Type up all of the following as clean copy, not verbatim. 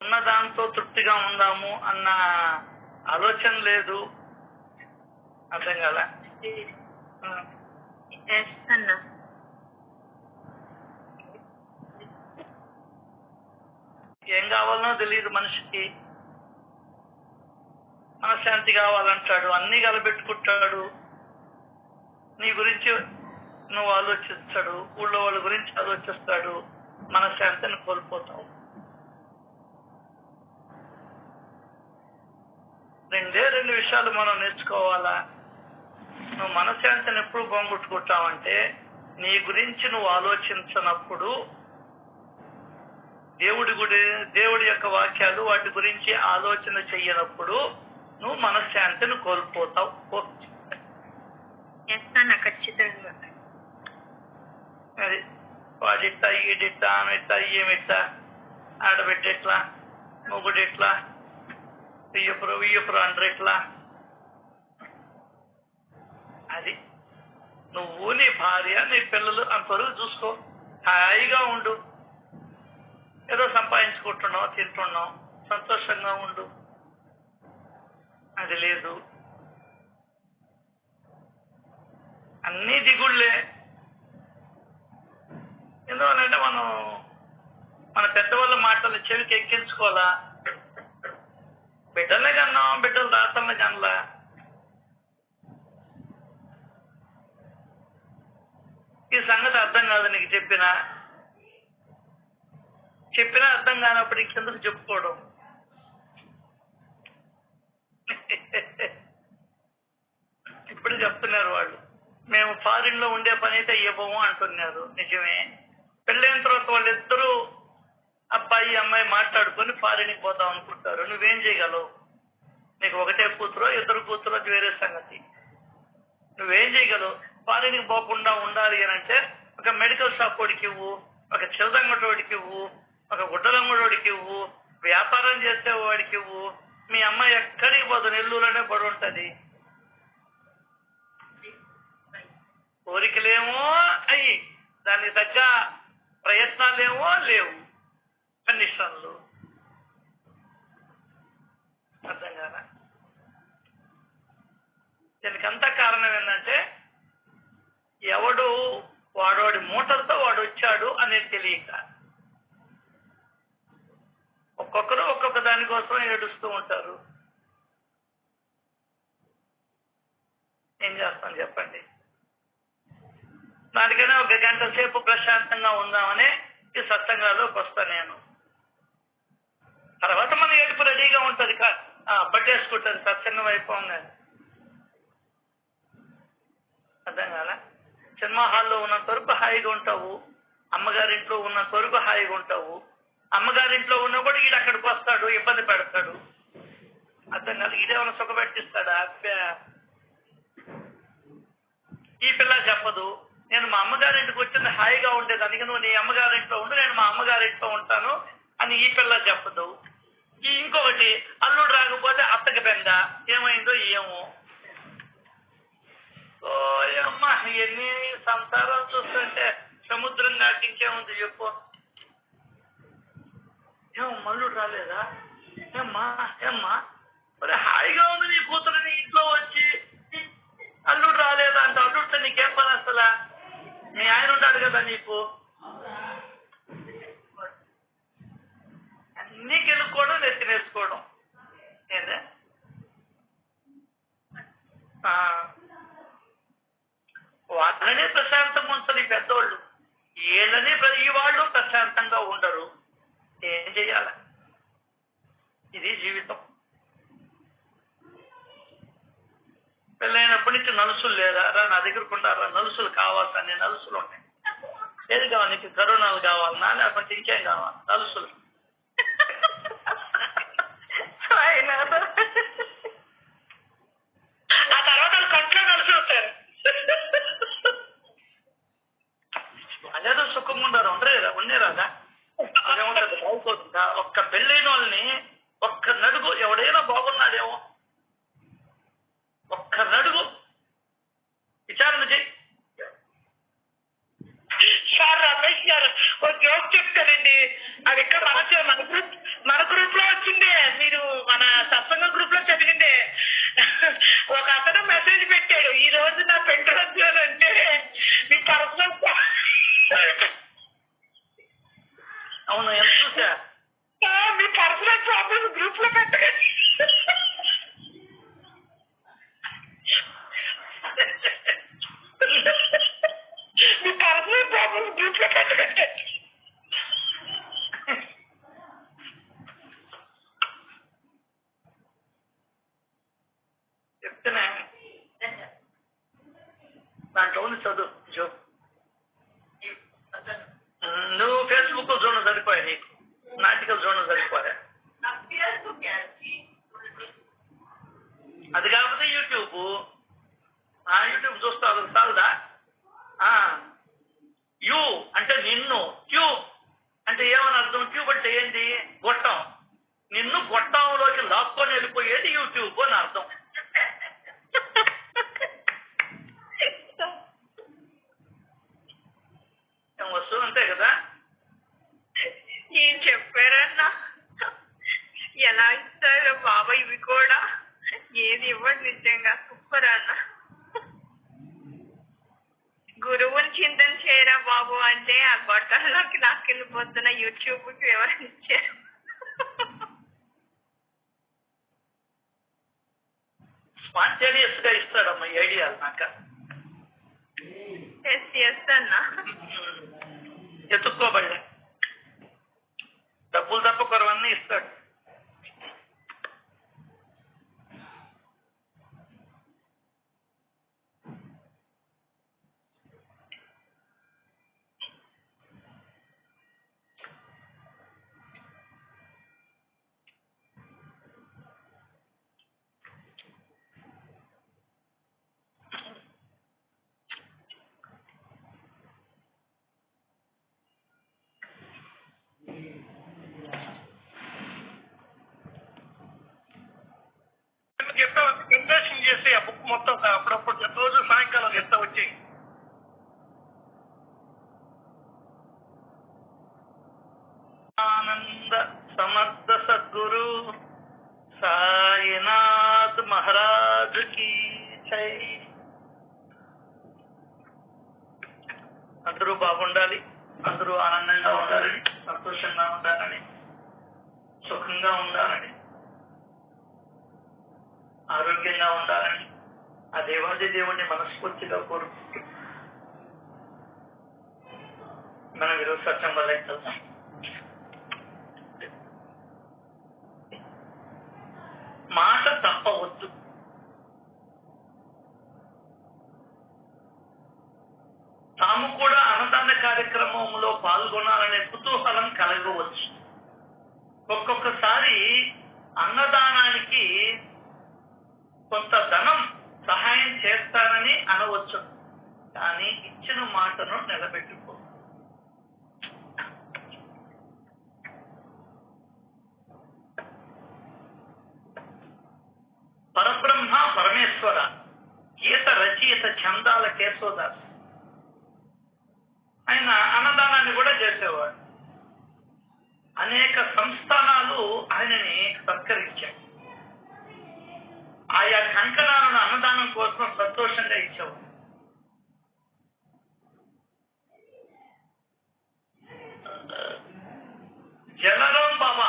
ఉన్న దాంతో తృప్తిగా ఉందాము అన్న ఆలోచన లేదు. అర్థం కదా? ఏం కావాలనో తెలియదు మనిషికి. మనశ్శాంతి కావాలంటాడు, అన్ని కలబెట్టుకుంటాడు. నీ గురించి నువ్వు ఆలోచిస్తాడు, ఊళ్ళో వాళ్ళ గురించి ఆలోచిస్తాడు, మనశ్శాంతిని కోల్పోతావు. రెండు విషయాలు మనం నేర్చుకోవాలా. నువ్వు మనశ్శాంతిని ఎప్పుడు పోగొట్టుకుంటావంటే నీ గురించి నువ్వు ఆలోచించినప్పుడు, దేవుడి యొక్క వాక్యాలు వాటి గురించి ఆలోచన చెయ్యనప్పుడు నువ్వు మనశ్శాంతిని కోల్పోతావు. ఖచ్చితంగా. అది వాడిట్లా ఈడిట్లా ఆమెట్లా ఏమిట్లా ఆడబిడ్డెట్లా మొగుడెట్లా వియ్యపురు అండ్రెట్లా. అది నువ్వు నీ భార్య నీ పిల్లలు అంతవరకు చూసుకో, హాయిగా ఉండు. ఏదో సంపాదించుకుంటున్నావు, తింటున్నావు, సంతోషంగా ఉండు. అది లేదు, అన్నీ దిగుళ్ళే. ఎందువల్లంటే మనం మన పెద్దవాళ్ళ మాటలు చెవికి ఎక్కించుకోవాలా. బిడ్డలే కన్నాం, బిడ్డలు రాతల్ని కనలా. ఈ సంగతి అర్థం కాదు నీకు చెప్పినా అర్థం కానప్పుడు ఇంకెందుకు చెప్పుకోవడం. ఇప్పుడు చెప్తున్నారు వాళ్ళు, మేము ఫారిన్ లో ఉండే పని అయితే ఇవ్వము అంటున్నారు. నిజమే. పెళ్ళైన తర్వాత వాళ్ళిద్దరూ అబ్బాయి అమ్మాయి మాట్లాడుకొని ఫారిన్కి పోదాం అనుకుంటారు. నువ్వేం చేయగలవు? నీకు ఒకటే కూతురో ఇద్దరు కూతురో అది వేరే సంగతి. నువ్వేం చేయగలవు? ఫారిన్కి పోకుండా ఉండాలి అని అంటే ఒక మెడికల్ షాప్ వాడికి ఇవ్వు, ఒక చిల్లదంగటోడికి ఇవ్వు, ఒక గుడ్డలంగడోడికి ఇవ్వు, వ్యాపారం చేసే వాడికి ఇవ్వు. మీ అమ్మాయి ఎక్కడికి పోదు, నెల్లూరులోనే పడి ఉంటది. కోరికలేమో అయ్యి, దానికి తగ్గ ప్రయత్నాలేమో లేవు, కండిషన్లు. అర్థం కాదా? దీనికంతా కారణం ఏంటంటే వాడోడి మూటలతో వాడు వచ్చాడు అనేది తెలియక ఒక్కొక్కరు ఒక్కొక్క దానికోసం ఏడుస్తూ ఉంటారు. ఏం చేస్తాం చెప్పండి? దానికైనా ఒక గంట సేపు ప్రశాంతంగా ఉందామని ఈ సత్సంగాల్లోకి వస్తాను నేను. తర్వాత మన ఏడుపు రెడీగా ఉంటుంది, పట్టేసుకుంటుంది సత్సంగం అయిపోగానే. అర్థం కాదా? సినిమా హాల్లో ఉన్నంత వరకు హాయిగా ఉంటావు, అమ్మగారింట్లో ఉన్నంత వరకు హాయిగా ఉంటావు. అమ్మగారింట్లో ఉన్నా కూడా ఈడు అక్కడికి వస్తాడు, ఇబ్బంది పెడతాడు. అర్థం కాదు? ఈడేమైనా సుఖపెట్టిస్తాడా? ఈ పిల్ల చెప్పదు, నేను మా అమ్మగారింటికి వచ్చింది హాయిగా ఉండేదానికి, నువ్వు నీ అమ్మగారింట్లో ఉండు, నేను మా అమ్మగారింట్లో ఉంటాను అని ఈ పిల్ల చెప్పదు. ఇంకొకటి, అల్లుడు రాకపోతే అత్తకి బెంగ, ఏమైందో ఏమో. ఓ అమ్మ, ఎన్ని సంసారాలు చూస్తుంటే సముద్రం నాటింకేముంది చెప్పు. ఏమో మల్లుడు రాలేదా? ఏమ్మా మరి హాయిగా ఉంది నీ కూతురుని ఇంట్లో వచ్చి అల్లుడు రాలేదా అంటే, అల్లుడితో నీకేం పని అసలా? మీ ఆయన ఉంటాడు కదా నీకు. అన్నీ గెలుక్కోవడం, నెత్తినేసుకోవడం. ఏదే వాళ్ళనే ప్రశాంతంగా ఉంచాలి పెద్దోళ్ళు, వీళ్ళని ఈ వాళ్ళు ప్రశాంతంగా ఉండరు. ఏం చెయ్యాల? ఇది జీవితం. పెళ్ళైనప్పటి నుంచి నలుసులు లేదా? నా దగ్గరకు ఉంటారా? నలుసులు కావాల్సి అన్ని నలుసులు ఉంటాయి. ఏది కావాలి నీకు? కరోనాలు కావాలన్నా లేకపోతే ఇంకేం కావాలి? నలుసులు. ఆ తర్వాత వాళ్ళు కంట్లో నలుసు వస్తారు. అదేదో సుఖంగా ఉండరు, ఉండేరాదా? అదేముంటుంది, బాగుపోతుందా? ఒక్క పెళ్ళైన వాళ్ళని ఒక్క నడుగు ఎవడైనా బాగున్నాడేమో, ఒక్క నడుగు విచారణ చెయ్యి. సార్ రమేష్ గారు ఒక జోక్ చెప్తారండి, అది ఇక్కడ కవులు చదువు జో. నువ్వు ఫేస్బుక్ చూడడం సరిపోయా, నీకు నాటికలు చూడడం సరిపోయా. అది కాకపోతే యూట్యూబ్ చూస్తా, అది చాలదా? యూ అంటే నిన్ను, ట్యూబ్ అంటే ఏమని అర్థం? ట్యూబ్ అంటే ఏంటి? గొట్టం. నిన్ను గొట్టంలోకి లాక్కొని వెళ్ళిపోయేది యూట్యూబ్ అని అర్థం. వస్తువు అంతే కదా. ఏం చెప్పారన్నా? ఎలా ఇస్తారు బాబా ఇవి కూడా? ఏది ఇవ్వడు నిజంగా. సూపర్ అన్న. గురువుని చింతన చేయరా బాబు అంటే ఆ గొట్టంలోకి లాక్కెళ్ళిపోతున్న యూట్యూబ్కి ఎవరైనా ఇచ్చారు? స్పాంటేనియస్ గా ఇస్తాడమ్మా ఈ ఐడియా నాక. ఎస్ అన్నా. ఎత్తుక్కోబడలే, డబ్బులు తప్ప కొరవన్నీ ఇస్తాడు. ప్రిపరేషన్ చేసి ఆ బుక్ మొత్తం అప్పుడప్పుడు రోజు సాయంకాలం ఎంత వచ్చి ఆనంద సమర్థ సద్గురు సాయినాథ్ మహారాజ్ కి జై. అందరూ బాగుండాలి, అందరూ ఆనందంగా ఉండాలని, సంతోషంగా ఉండాలని, సుఖంగా ఉండాలని, ఆరోగ్యంగా ఉండాలని ఆ దేవాది దేవుణ్ణి మనస్ఫూర్తిగా కోరుకుంటూ మనం ఈరోజు సత్యం వల్ల వెళ్తాం. మాట తప్పవద్దు. తాము కూడా అన్నదాన కార్యక్రమంలో పాల్గొనాలనే కుతూహలం కలగవచ్చు. ఒక్కొక్కసారి అన్నదానానికి కొంత ధనం సహాయం చేస్తానని అనవచ్చు, కానీ ఇచ్చిన మాటను నిలబెట్టుకో. పరబ్రహ్మ పరమేశ్వర గీత రచయిత చందాల కేశవదాస్ ఆయన అన్నదానాన్ని కూడా చేసేవాడు. అనేక సంస్థానాలు ఆయనని సత్కరించాయి. ఆయా కంకణాలను అన్నదానం కోసం సంతోషంగా ఇచ్చేవాడు. జలరాం బాబా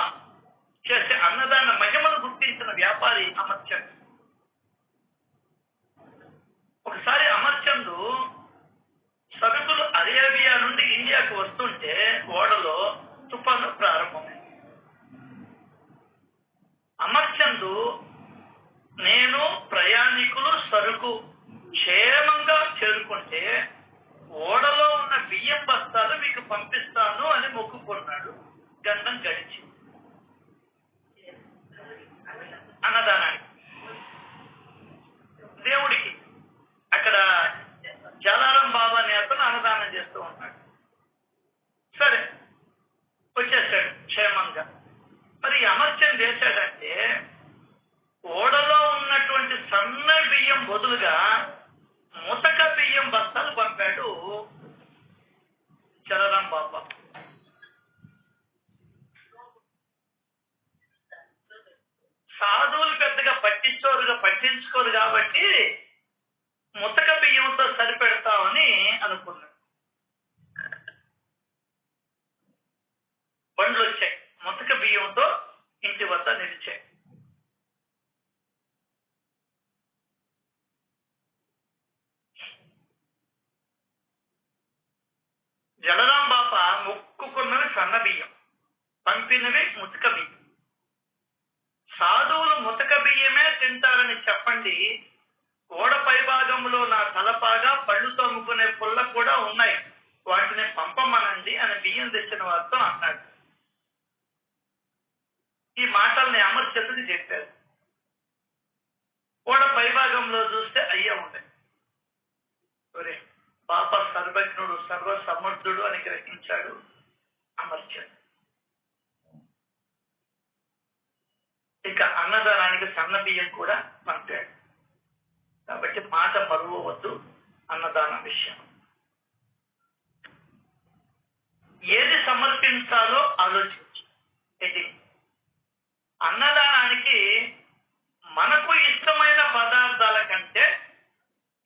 చేసే అన్నదాన మహిమను గుర్తించిన వ్యాపారి అమర్చంద్. ఒకసారి అమర్చంద్ సరుకులు అరేబియా నుండి ఇండియాకు వస్తుంటే ఓడలో తుఫాను ప్రారంభమైంది. అమర్చంద్ నేను ప్రయాణికులు సరుకు క్షేమంగా చేరుకుంటే ఓడలో ఉన్న బియ్యం బస్తాలు మీకు పంపిస్తాను అని మొక్కుకున్నాడు. గండం గడిచి అన్నదానానికి దేవుడికి అక్కడ జలారం బాబా నేతను అన్నదానం చేస్తూ ఉన్నాడు. సరే వచ్చేసాడు క్షేమంగా. మరి అమర్చంద్ చేశాడంటే ఓడలో ఉన్నటువంటి సన్న బియ్యం బదులుగా ముతక బియ్యం బస్తాలు పంపాడు జలరాం బాబా. సాధువులు పెద్దగా పట్టించుకోరు కాబట్టి ముతక బియ్యంతో సరిపెడతామని అనుకున్నాడు. బండ్లు వచ్చాయి, ముతక బియ్యంతో ఇంటి వద్ద నిలిచాయి. జలరాం బాబా మొక్కుకున్నవి సన్న బియ్యం, పంపినవి ముతక బియ్యం. సాధువులు ముతక బియ్యమే తింటారని చెప్పండి, ఓడ పై భాగంలో నా తలపాగా పళ్ళు తోముకు సువార్తం అన్నాడు. ఈ మాటల్ని అమర్చంద్రుడు చెప్పారు. కూడా పైభాగంలో చూస్తే అయ్యే ఉంటాయి. సరే, పాప సర్వజ్ఞుడు సర్వ సమర్థుడు అని గ్రహించాడు అమర్చంద్రుడు. ఇక అన్నదానానికి సన్న బియ్యం కూడా పంపాడు. కాబట్టి మాట మరువవద్దు అన్నదాన విషయం. ఏది సమర్పించాలో ఆలోచించు. ఇది అన్నదానానికి మనకు ఇష్టమైన పదార్థాల కంటే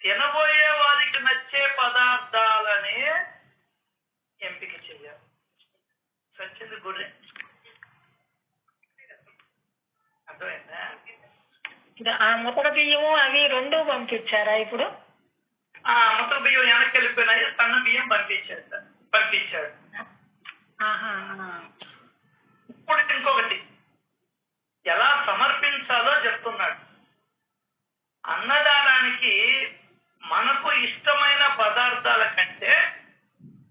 తినబోయే వారికి నచ్చే పదార్థాలనే ఎంపిక చేయాలి. సచ్చింది గురే అర్థమైందా? ఆ ముతక బియ్యము అవి రెండు పంపించారా ఇప్పుడు? ఆ ముతక బియ్యం వెనక్కి వెళ్ళిపోయినాయి, సన్న బియ్యం పంపించాడు. ఇప్పుడు ఇంకొకటి ఎలా సమర్పించాలో చెప్తున్నాడు. అన్నదానానికి మనకు ఇష్టమైన పదార్థాల కంటే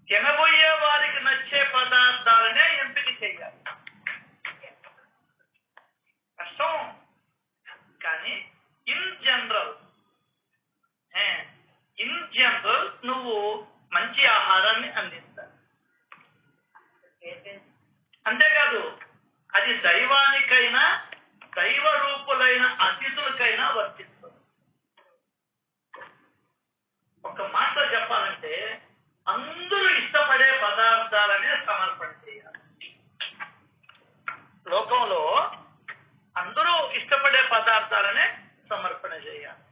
తినబోయే వారికి నచ్చే పదార్థాలనే ఎంపిక చేయాలి. కష్టం, కానీ ఇన్ జనరల్ నువ్వు మంచి ఆహారాన్ని అందిస్తావు. అంతేకాదు అది దైవానికైనా దైవ రూపులైన అతిథులకైనా వర్తిస్తుంది. ఒక మాట చెప్పాలంటే అందరూ ఇష్టపడే పదార్థాలనే సమర్పణ చేయాలి. లోకంలో అందరూ ఇష్టపడే పదార్థాలనే సమర్పణ చేయాలి.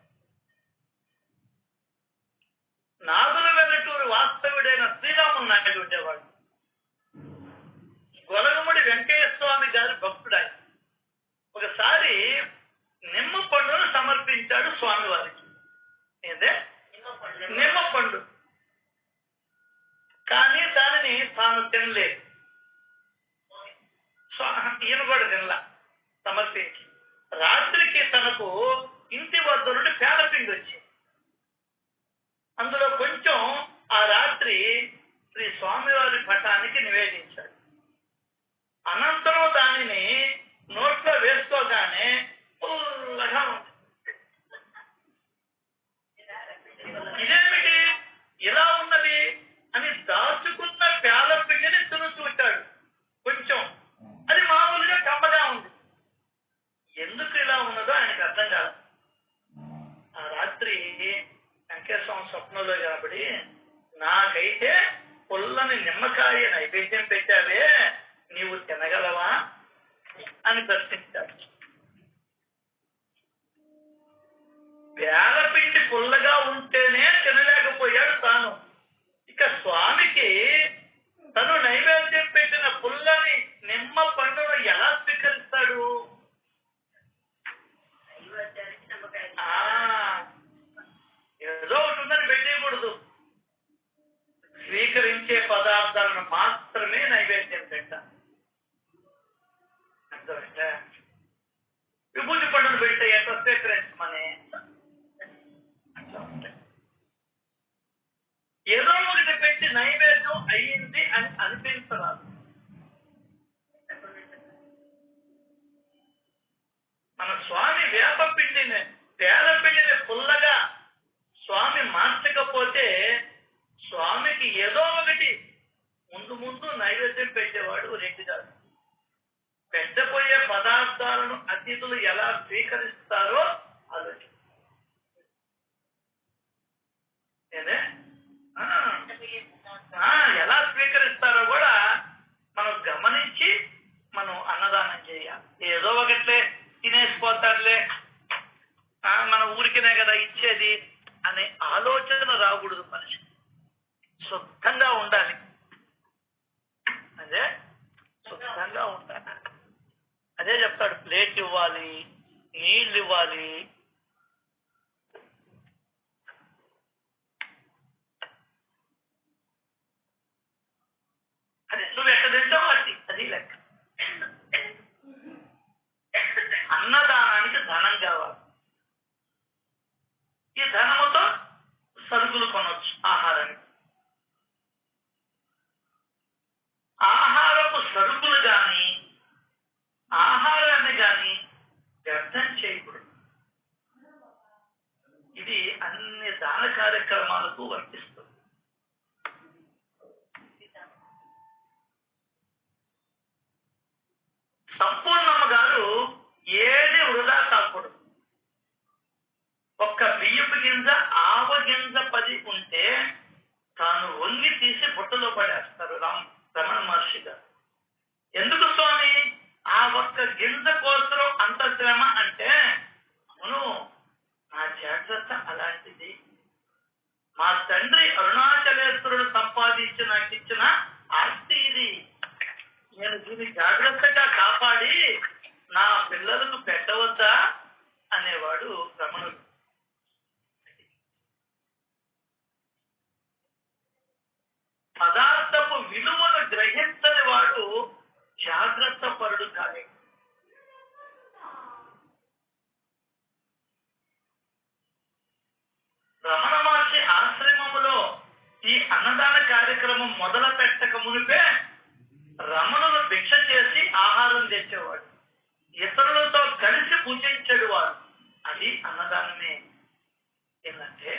నాగుల వెల్లటూరు వాస్తవుడైన శ్రీరాములు నాయుడు ఉండేవాడు. గొలగముడి వెంకయ్య స్వామి గారి భక్తుడాయి. ఒకసారి నిమ్మ పండును సమర్పించాడు స్వామి వారికి. ఏదే నిమ్మ పండు. కానీ దానిని తాను తినలేదు. ఈయన కూడా తినలా. సమర్పించి రాత్రికి తనకు ఇంటి వద్ద నుండి పేలపిండి వచ్చింది. అందులో కొంచెం ఆ రాత్రి శ్రీ స్వామివారి పటానికి నివేదించాడు. అనంతరం దానిని నోట్లో వేసుకోగానే పుల్లగా ఉంది. ఇదేమిటి ఇలా ఉన్నది అని దాచుకున్న పేలపిండిని చూచాడు. కొంచెం అది మామూలుగా కమ్మగా ఉంది. ఎందుకు ఇలా ఉన్నదో ఆయనకు అర్థం కాదు. ఆ రాత్రి వెంకటేశ్వర స్వప్నంలో కాబట్టి నాకైతే పుల్లని నిమ్మకాయ నైవేద్యం పెట్టావే, నీవు తినగలవా అని ప్రశ్నించాడు. పేలపిండి పుల్లగా ఉంటేనే తినలేకపోయాడు తాను. ఇక స్వామికి తను నైవేద్యం పెట్టిన పుల్లని నిమ్మ పండును ఎలా స్వీకరిస్తాడు? ఏదో ఒకటి ఉందని పెట్టేయకూడదు. స్వీకరించే పదార్థాలను మాత్రమే నైవేద్యం పెట్టాలి. అర్థమైందా? విభూతి పండుగ పెడితే ఎంత స్వీకరించమని ఏదో ఒకటి పెట్టి నైవేద్యం అయ్యింది అని అనిపించరాదు. మన స్వామి వేపపిండిని పేలపిండిని పుల్లగా స్వామి మార్చకపోతే స్వామికి ఏదో ఒకటి ముందు నైవేద్యం పెట్టేవాడు రెడ్డి గారు. పెట్టబోయే పదార్థాలను అతిథులు ఎలా స్వీకరిస్తారో ఆలోచించారు. ఎలా స్వీకరిస్తారో కూడా మనం గమనించి మనం అన్నదానం చేయాలి. ఏదో ఒకట్లే తినేసిపోతారులే, మన ఊరికినే కదా ఇచ్చేది అనే ఆలోచన రాకూడదు. మనిషి శుద్ధంగా ఉండాలి. అదే శుద్ధంగా ఉండాలి. అదే చెప్తాడు, ప్లేట్ ఇవ్వాలి, నీళ్ళు ఇవ్వాలి. అది నువ్వు ఎక్కడ తింటావు అది లెక్క. అన్నదానానికి ధనం కావాలి. ఈ ధనముతో సరుకులు కొనవచ్చు. ఆహారానికి కానీ వ్యర్థం చేయకూడదు. ఇది అన్ని దాన కార్యక్రమాలకు వర్తిస్తుంది. సంపూర్ణమ్మ గారు ఏది వృధా కాకూడదు. ఒక్క బియ్యపు గింజ ఆవ గింజ 10 ఉంటే తాను వంగి తీసి బుట్టలో పడేస్తారు రమణ మహర్షి గారు. ఎందుకు స్వామి ఆ ఒక్క గింజ కోసం అంత శ్రమ అంటే, అవును నా జాగ్రత్త అలాంటిది. మా తండ్రి అరుణాచలేశ్వరుడు సంపాదించి నాకు ఇచ్చిన ఆస్తి ఇది. నేను దీన్ని జాగ్రత్తగా కాపాడి నా పిల్లలకు పెట్టవద్దా అనేవాడు రమణుడు. పదార్థపు విలువను గ్రహించని వాడు జాగ్రత్త పరుడు కాలే. రమణ మహర్షి ఆశ్రమములో ఈ అన్నదాన కార్యక్రమం మొదలు పెట్టక మునిపే రమణులు భిక్ష చేసి ఆహారం తెచ్చేవాడు, ఇతరులతో కలిసి పూజించేడు వాడు. అది అన్నదానమే. ఏంటంటే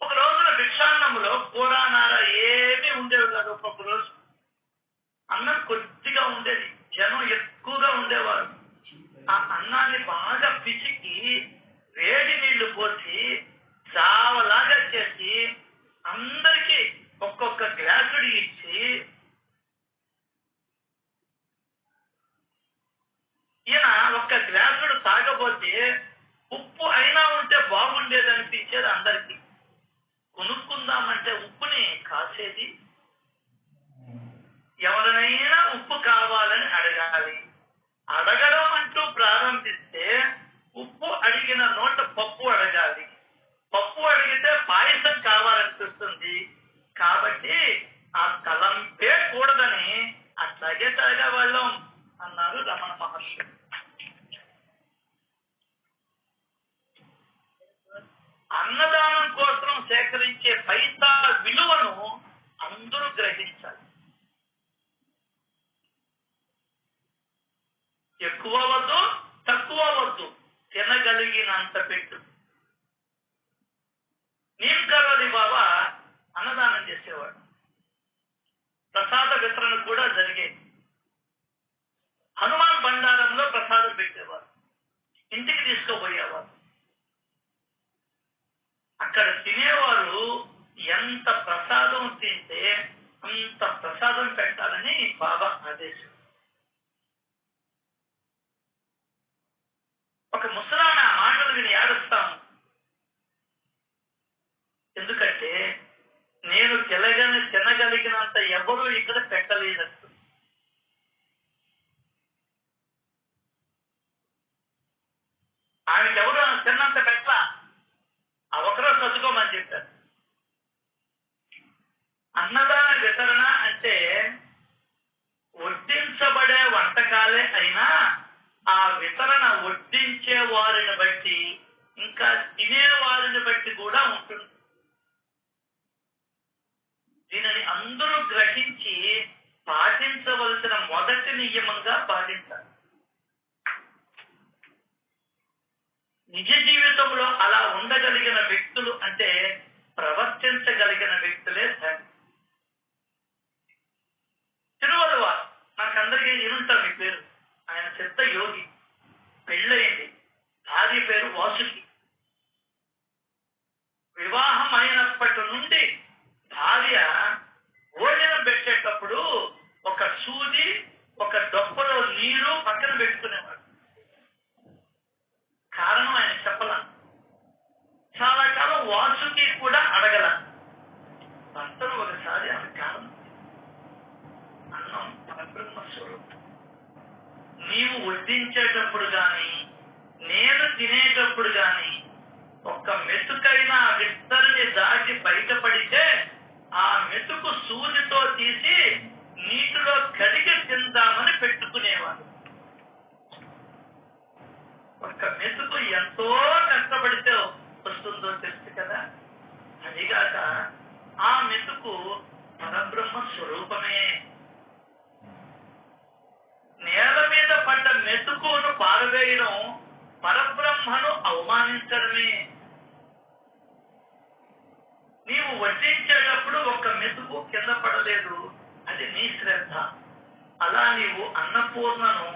ఒక రోజున భిక్షాన్నములో కూర నార ఏమీ ఉండేవి కాదు. ఒక్కొక్క రోజు అన్నం కొద్దిగా ఉండేది, జనం ఎక్కువగా ఉండేవారు. ఆ అన్నాన్ని బాగా పిసికి వేడి నీళ్లు పోసి జావలాగా చేసి అందరికీ ఒక్కొక్క గ్లాసుడు ఇచ్చి, ఈయన ఒక్క గ్లాసుడు తాగబోతే ఉప్పు అయినా ఉంటే బాగుండేది అనిపించేది అందరికీ. కొనుక్కుందామంటే ఉప్పుని కాసేది. ఎవరినైనా ఉప్పు కావాలని అడగాలి. అడగడం అంటూ ప్రారంభిస్తే ఉప్పు అడిగిన నోట పప్పు అడగాలి. పప్పు అడిగితే పాయసం కావాలనిపిస్తుంది. కాబట్టి ఆ తలంపే కూడదని అట్లాగే తాగేవాళ్ళం అన్నారు రమణ మహర్షి. అన్నదానం కోసం సేకరించే పైసా విలువను అందరూ గ్రహించాలి. ఎక్కువ వద్దు, తక్కువ వద్దు, తినగలిగినంత పెట్టు. నీమ్ కరోలి బాబా అన్నదానం చేసేవాడు. ప్రసాద వితరణ కూడా జరిగేది. హనుమాన్ బండారంలో ప్రసాదం పెట్టేవారు, ఇంటికి తీసుకుపోయేవారు. అక్కడ తినేవారు ఎంత ప్రసాదం తింటే అంత ప్రసాదం పెట్టాలని బాబా ఆదేశం. ఒక ముసలామె ఆ మాటలు విని ఏడుస్తాము. ఎందుకంటే నేను తినగలిగినంత ఎవరూ ఇక్కడ పెట్టలేదంటు. ఆమెకెవరు తిన్నంత పెట్ట ఆ ఒకరో చదువుకోమని చెప్పారు. అన్నదాన వితరణ అంటే వడ్డించబడే వంటకాలే అయినా ఆ వితరణ వడ్డించే వారిని బట్టి ఇంకా తినేవారిని బట్టి కూడా ఉంటుంది. దీనిని అందరూ గ్రహించి పాటించవలసిన మొదటి నియమంగా పాటించాలి. నిజ జీవితంలో అలా ఉండగలిగిన వ్యక్తులు అంటే ప్రవర్తించగలిగిన వ్యక్తులే ధన్యులు. తిరువలువ మనకందరికీ ఏముంటాం మీ పేరు. ఆయన సిద్ధ యోగి, పెళ్ళయింది, భార్య పేరు వాసుకి. వివాహం అయినప్పటి నుండి భార్య భోజనం పెట్టేటప్పుడు ఒక సూది, ఒక డొప్పలో నీరు పక్కన పెట్టుకునేవాడు. కారణం ఆయన చెప్పల. చాలా కాలం వాసుకి కూడా అడగల. భర్తలు ఒకసారి ఆమె కారణం, అన్నం పరబ్రహ్మస్వరూపం. నీవు వడ్డించేటప్పుడు గాని నేను తినేటప్పుడు గాని ఒక్క మెతుకైనా విస్తరిని దాటి బయటపడితే ఆ మెతుకు సూదితో తీసి నీటిలో కడిగి తిందామని పెట్టుకునేవాడు. ఒక్క మెతుకు ఎంతో కష్టపడితే వస్తుందో తెలుసు కదా. అదిగాక ఆ మెతుకు పరబ్రహ్మ స్వరూపమే. నేల మీద వేయడం పరబ్రహ్మను అవమానించడమే. నీవు వడ్డించేటప్పుడు ఒక్క మెతుకు కింద పడలేదు, అది నీ శ్రద్ధ. అలా నీవు అన్నపూర్ణను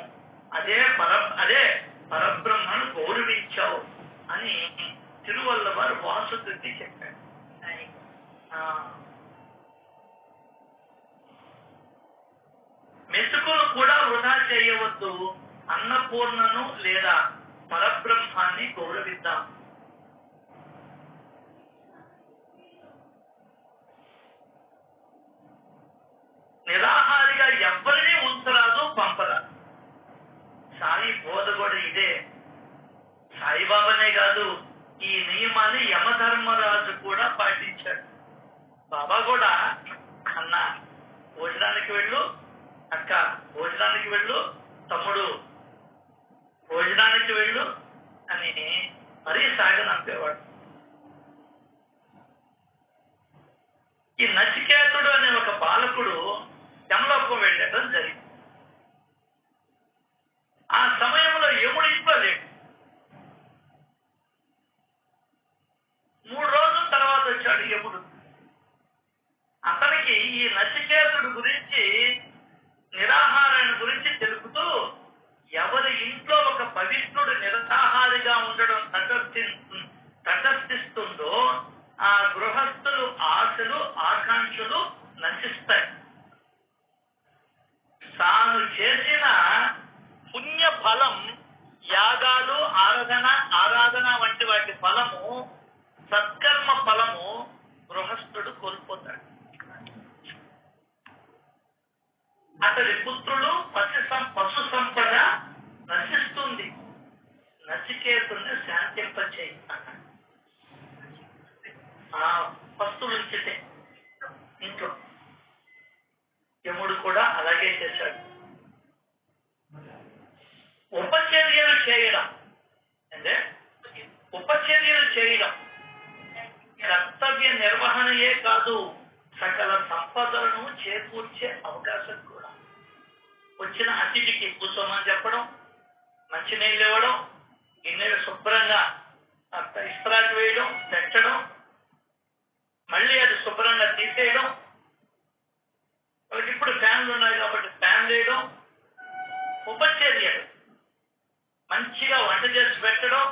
అదే పరబ్రహ్మను గౌరవించావు అని తిరువల్లవారు వాసుకి చెప్పాడు. మెతుకులు కూడా వృధా చేయవద్దు, అన్నపూర్ణను లేదా పరబ్రహ్మాన్ని గౌరవిద్దాం. నిరాహారిగా ఎవరిని ఉంచరాదు, పంపరాదు. సాయి బోధ కూడా ఇదే. సాయిబాబానే కాదు, ఈ నియమాన్ని యమధర్మరాజు కూడా పాటించాడు. బాబా కూడా అన్న భోజనానికి వెళ్ళు, అక్క భోజనానికి వెళ్ళు, తమ్ముడు భోజనానికి వెళ్ళు అని మరీ సాగనంపేవాడు. ఈ నచికేతుడు అనే ఒక బాలకుడు యమలోకం వెళ్ళడం జరిగింది. ఆ సమయంలో యముడు ఇంట్లో లేడు. 3 రోజుల తర్వాత వచ్చాడు యముడు. అతనికి ఈ నచికేతుడు గురించి, నిరాహారాన్ని గురించి తెలుపుతూ, ఎవరి ఇంట్లో ఒక పవిత్రుడు నిరాహారిగా ఉండడం తటస్థిస్తుందో ఆ గృహస్థులు ఆశలు ఆకాంక్షలు నశిస్తాయి. తాను చేసిన పుణ్య ఫలం, యాగాలు, ఆరాధన వంటి వాటి ఫలము, సత్కర్మ ఫలము గృహస్థుడు కోల్పోతాడు. అతడి పుత్రులు పశు సంపద నశిస్తుంది. నచికేతుల్ని శాంతింపచేయి అన్నాడు. పస్తులు ఉంచితే ఇంట్లో యముడు కూడా అలాగే చేశాడు. ఉపచర్యలు చేయడం అంటే ఉపచర్యలు చేయడం కర్తవ్య నిర్వహణయే కాదు, సకల సంపదలను చేకూర్చే అవకాశం కూడా. వచ్చిన అతిథికి కూర్చోమని చెప్పడం, మంచినీళ్ళు ఇవ్వడం, గిన్నెలు శుభ్రంగా ఇస్త్రాకు వేయడం, పెట్టడం, మళ్ళీ అది శుభ్రంగా తీసేయడం. ఇప్పుడు ఫ్యాన్లు ఉన్నాయి కాబట్టి ఫ్యాన్ వేయడం, ఉపచర్యలు. మంచిగా వంట చేసి పెట్టడం,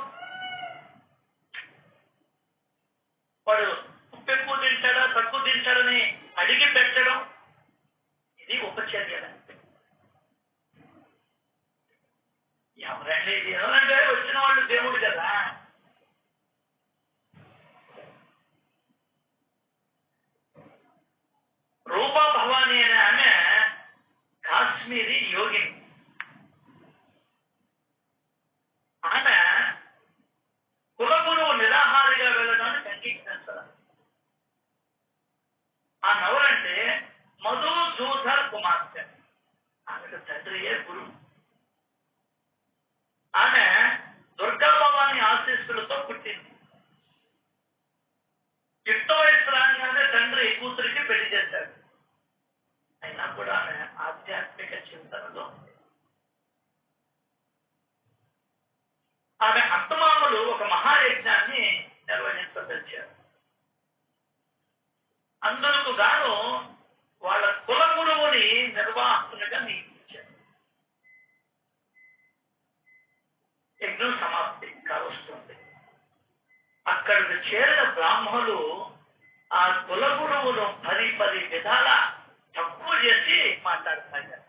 వాడు ఉప్పు ఎక్కువ తింటాడా తక్కువ తింటాడని అడిగి పెట్టడం, ఇది ఉపచర్యలు. ఎవరంటే వచ్చిన వాళ్ళు దేవుడు కదా. రూపా భవాని అనే ఆమె కాశ్మీరీ యోగిని. ఆమె కులగురువు నిరాహారిగా వెళ్ళడానికి అంగీకరించాలి. ఆ నవలంటే మధుసూదర్ కుమార్తె. ఆమెకు తండ్రియే గురువు. ఆమె దుర్గా భవాని ఆశీస్సులతో పుట్టింది. యుక్త వయసు రాగానే తండ్రి కూతురికి పెళ్లి చేశాడు. అయినా కూడా ఆమె ఆధ్యాత్మిక చింతనలో ఉంది. ఆమె అత్తమామలు ఒక మహాయజ్ఞాన్ని నిర్వహించదలిచారు. అందుకు గాను వాళ్ళ కుల గురువుని నిర్వాహకునిగా నియమించారు. యజ్ఞం సమాప్తి కావస్తుంది. అక్కడికి చేరిన బ్రాహ్మణులు ఆ కుల గురువును 10 విధాల తక్కువ చేసి మాట్లాడతారు.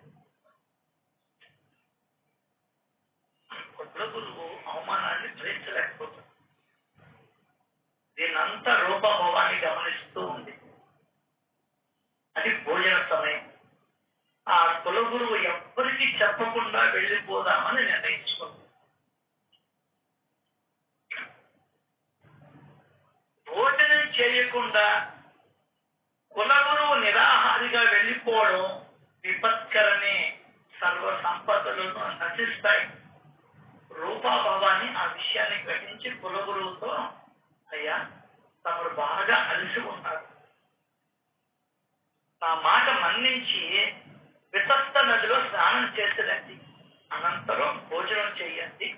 కుల గురువు అవమానాన్ని భరించలేకపోతుంది. దీన్నంతా రూపభవాన్ని గమనిస్తూ ఉంది. అది భోజన సమయం. ఆ కుల గురువు ఎవ్వరికీ చెప్పకుండా వెళ్ళిపోదామని నిర్ణయించుకుంది. భోజనం చేయకుండా కులగురువు నిరాహారిగా వెళ్ళిపోవడం విపత్కరమే. సర్వ సంపదలను నశిస్తాయి. రూపాభవాన్ని ఆ విషయాన్ని గ్రహించి కులగురువుతో, అయ్యా తమరు బాగా అలసి ఉన్నారు, నా మాట మన్నించి వితస్త నదిలో స్నానం చేసిరండి, అనంతరం భోజనం చెయ్యండి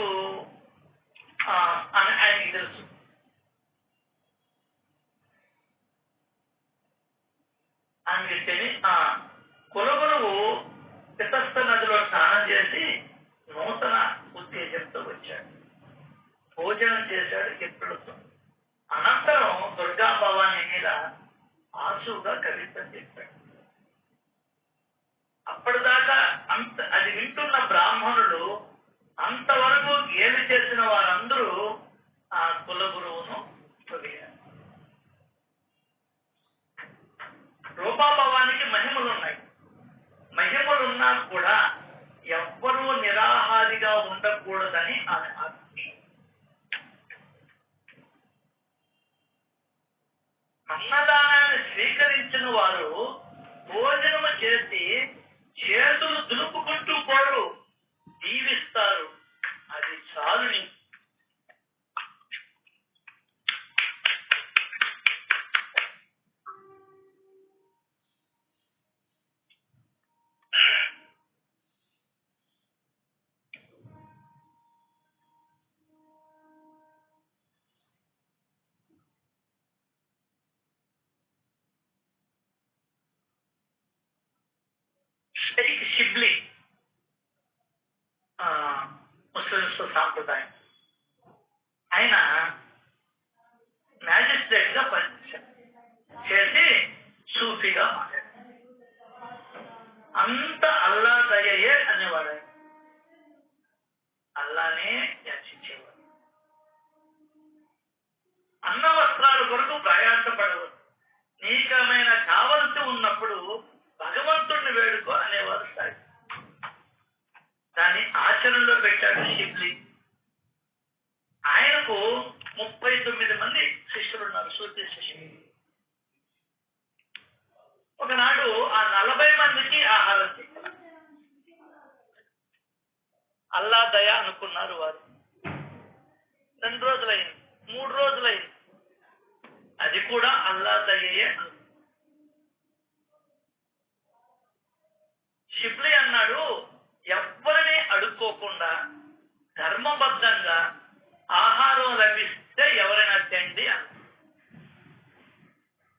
కులగురువు అని ఆయనకి తెలుసు. అందుకని కులగురువు పితస్థ నదిలో స్నానం చేసి నూతన ఉత్తేజంతో వచ్చాడు, భోజనం చేశాడు ఎప్పుడుతో. అనంతరం దుర్గా భవాని మీద ఆశువుగా కవిత్వం చెప్పాడు. అప్పటిదాకా అది వింటున్న బ్రాహ్మణులు అంతవరకు గేలి చేసిన వారందరూ ఆ కులగురువును పొగిడారు. రూపాభవానికి మహిమలున్నాయి. మహిమలున్నా కూడా ఎవ్వరూ నిరాహారిగా ఉండకూడదని ఆమె ఆదేశం. అన్నదానాన్ని స్వీకరించిన వారు భోజనము చేసి చేతులు దులుపుకుంటూ పోరు, దీవిస్తారు. అది చాలుని. షిబ్లీ ముస్లిమ్స్ సాంప్రదాయం. ఆయన మ్యాజిస్ట్రేట్ గా పనిచేశాడు, చేసి సూఫీగా మారాడు. అంత అల్లా దయయే అనేవాడు. ఆయన అల్లానే యాచించేవాడు. అన్న వస్త్రాల కొరకు ప్రయాసపడవద్దు, నీకమైన కావలసి ఉన్నప్పుడు భగవంతుడిని వేడుకో అనేవారు. సాయి దాన్ని ఆచరణలో పెట్టాడు షిబ్లీ. ఆయనకు 39 మంది శిష్యులు ఉన్నారు, సూఫీ శిష్యులు. ఒకనాడు ఆ 40 మందికి ఆహారం చెప్పారు. అల్లా దయ అనుకున్నారు వారు. 2 రోజులైంది, 3 రోజులైంది, అది కూడా అల్లా దయయే. షిబ్లీ అన్నాడు, ఎవ్వరిని అడుక్కోకుండా ధర్మబద్ధంగా ఆహారం లభిస్తే ఎవరైనా తిండి అన్న.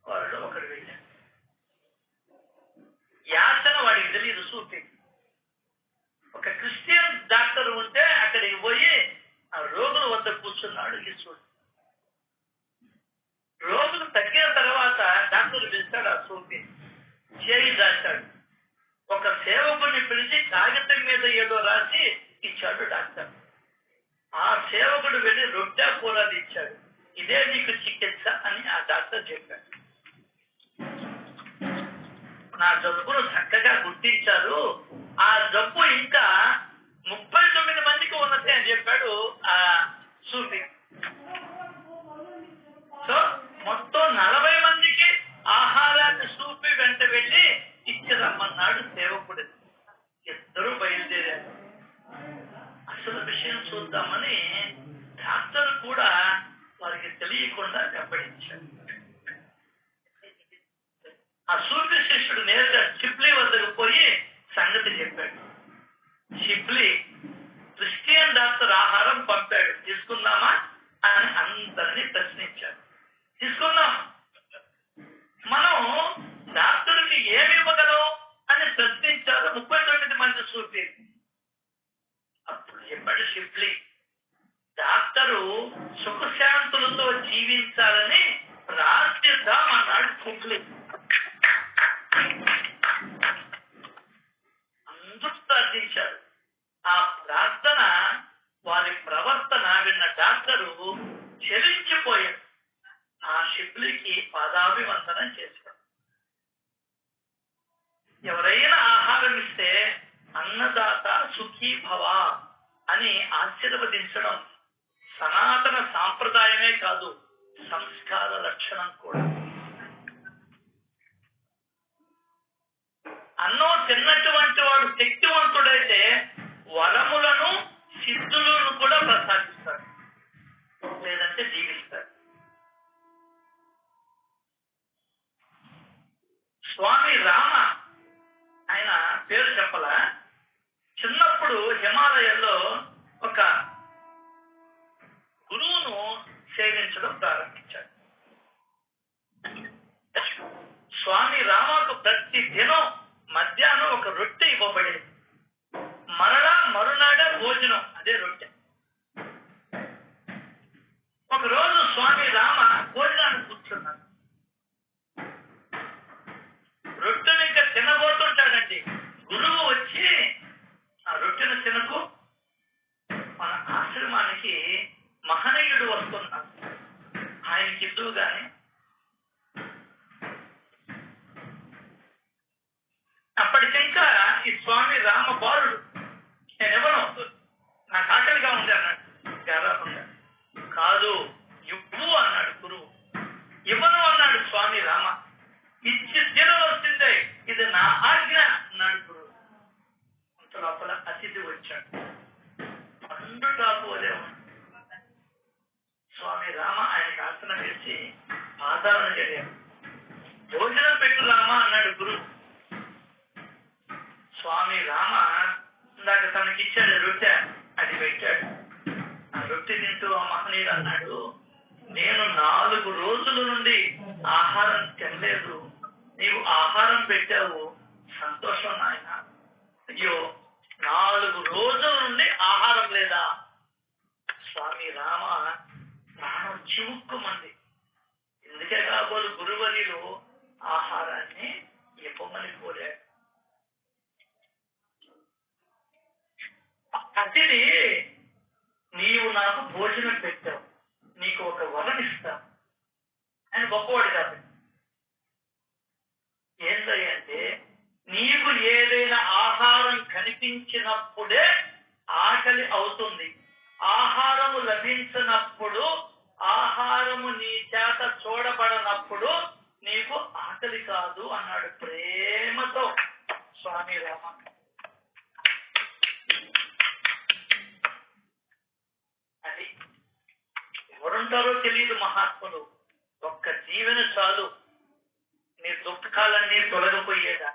వాళ్ళు ఒకడు వెళ్ళారు. యాచన వాడికి తెలియదు సూఫీ. ఒక క్రిస్టియన్ డాక్టర్ ఉంటే అక్కడికి పోయి ఆ రోగుల వద్ద కూర్చున్నాడు ఈశ్వరుడు. రోగులు తగ్గిన తర్వాత డాక్టర్ పిలిచాడు. ఆ సూఫీ చేయి దాచాడు. ఒక సేవకుని పిలిచి కాగితం మీద ఏదో రాసి ఇచ్చాడు డాక్టర్. ఆ సేవకుడు వెళ్ళి రొట్టె కూరది ఇచ్చాడు. ఇదే నీకు చికిత్స అని ఆ డాక్టర్ చెప్పాడు. నా జబ్బును చక్కగా గుర్తించారు. ఆ జబ్బు ఇంకా 39 మందికి ఉన్నది అని చెప్పాడు ఆ సూఫీ. సో మొత్తం 40 మందికి ఆహారాన్ని సూఫీ వెంట వెళ్ళి ఇచ్చి రమ్మన్నాడు సేవకుడు. ఇద్దరు బయలుదేరారు. అసలు విషయం చూద్దామని డాక్టర్ కూడా వారికి తెలియకుండా వెంబడించాడు. ఆ సూఫీ శిష్యుడు నేరుగా షిబ్లీ వద్దకు పోయి సంగతి చెప్పాడు. షిబ్లీ క్రిస్టియన్ డాక్టర్ ఆహారం పంపాడు, తీసుకుందామా అని అందరినీ ప్రశ్నించాడు. తీసుకుందాం. మనం డాక్టర్కి ఏమి ఇవ్వగలం అని ప్రశ్నించారు 39 మంది సూఫీ. అప్పుడు చెప్పాడు షిబ్లీ, డాక్టరు సుఖశాంతులతో జీవించాలని ప్రార్థిద్దామన్నాడు షిబ్లీ. అందరూ ప్రార్థించారు. ఆ ప్రార్థన, వారి ప్రవర్తన విన్న డాక్టరు చెలించిపోయాడు. ఆ షిబ్లీకి పాదాభివందనం చేశాడు. ఎవరైనా ఆహారం ఇస్తే అన్నదాత సుఖీ భవ అని ఆశీర్వదించడం సనాతన సాంప్రదాయమే కాదు, సంస్కార లక్షణం కూడా. అన్నం తిన్నటువంటి వాడు శక్తివంతుడైతే వరములను సిద్ధులను కూడా ప్రసాదిస్తాడు, లేదంటే జీవిస్తాడు. స్వామి రామ, ఆయన పేరు చెప్పలా, చిన్నప్పుడు హిమాలయాల్లో ఒక బోధించడం ప్రారంభించాడు. స్వామి రామకు ప్రతి దినం మధ్యాహ్నం ఒక రొట్టె ఇవ్వబడేది. మరలా మరునాడే భోజనం, అదే రొట్టె. ఒకరోజు స్వామి రామ భోజనానికి కూర్చున్నాడు. రొట్టెను ఇంకా తినబోతుంటాడండి. గురువు వచ్చి ఆ రొట్టెను తినకు, మన ఆశ్రమానికి మహనీయుడు వస్తున్నాడు, ఆయనకి ఇద్దువు గాని. అప్పటికింకా ఈ స్వామి రామ బాలుడు, నేనెవరు, నాకు ఆకలిగా ఉంది అన్నాడు. గారాబంగా, కాదు ఇవ్వు అన్నాడు గురువు. ఇవ్వను అన్నాడు స్వామి రామ. ఇచ్చి తీరవలసిందే, ఇది నా ఆజ్ఞ అన్నాడు గురువు. అంత లోపల అతిథి వచ్చాడు. పండు కాకపోలే స్వామి రామ ఆయనకి ఆసనం వేసి పాదాలను జరిగాడు. భోజనం పెట్టు రామ అన్నాడు గురువు. స్వామి రామ ఇందాక తనకి ఇచ్చాడు రొట్టె, అది పెట్టాడు. ఆ రొట్టె తింటూ ఆ మహనీయుడు అన్నాడు, నేను 4 రోజుల నుండి ఆహారం తినలేదు, నీవు ఆహారం పెట్టావు, సంతోషం నాయన. అయ్యో, 4 రోజుల నుండి ఆహారం లేదా? స్వామి రామ ప్రాణం చివుక్కుమంది. ఎందుకే కాబోలు గురువరిలో ఆహారాన్ని ఇవ్వమని కోరాడు. అతిథి, నీవు నాకు భోజనం పెట్టావు, నీకు ఒక వరం ఇస్తాను. ఆయన గొప్పవాడు కాదు. ఏంటంటే, నీకు ఏదైనా ఆహారం కనిపించినప్పుడే ఆకలి అవుతుంది. ఆహారము లభించినప్పుడు, ఆహారము నీ చేత చూడబడనప్పుడు నీకు ఆకలి కాదు అన్నాడు ప్రేమతో స్వామి రామ. అది ఎవరుంటారో తెలియదు మహాత్ములు. ఒక్క జీవన చాలు నీ దుఃఖాలన్నీ తొలగిపోయేదా.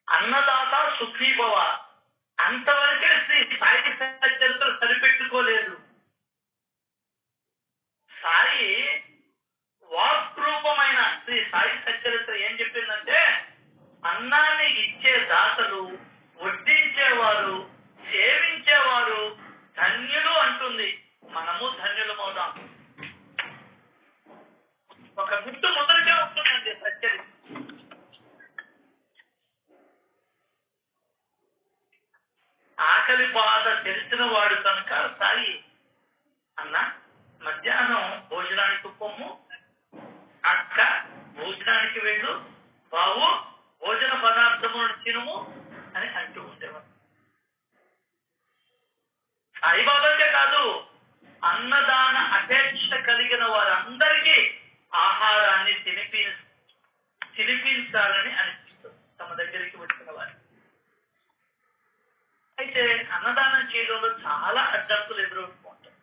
అన్నదాత సుఖీభవ, అంతవరకే శ్రీ సాయి చరిత్ర సరిపెట్టుకోలేదు. సాయి వాక్రూపమైన శ్రీ సాయి సచ్చరిత్ర ఏం చెప్పిందంటే, అన్నాన్ని ఇచ్చే దాతలు, వడ్డించేవారు, సేవించేవారు ధన్యులు అంటుంది. మనము ధన్యులమవుదాం. ఒక గుట్టు మొదలుగా ఉంటుందండి సచ్చరిత్ర. ఆకలి బాధ తెలిసిన వాడు కనుక సాయి అన్న మధ్యాహ్నం భోజనానికి పొమ్ము, అక్క భోజనానికి వెళ్ళు, బావు భోజన పదార్థములను తినుము అని అంటూ ఉండేవారు. సాయిబాబాకే కాదు, అన్నదాన అపేక్ష కలిగిన వారందరికీ ఆహారాన్ని తినిపించాలని అనిపిస్తుంది తమ దగ్గరికి వచ్చిన వారు. అయితే అన్నదానం చేయడంలో చాలా అడ్డంకులు ఎదురవుతుంటాయి.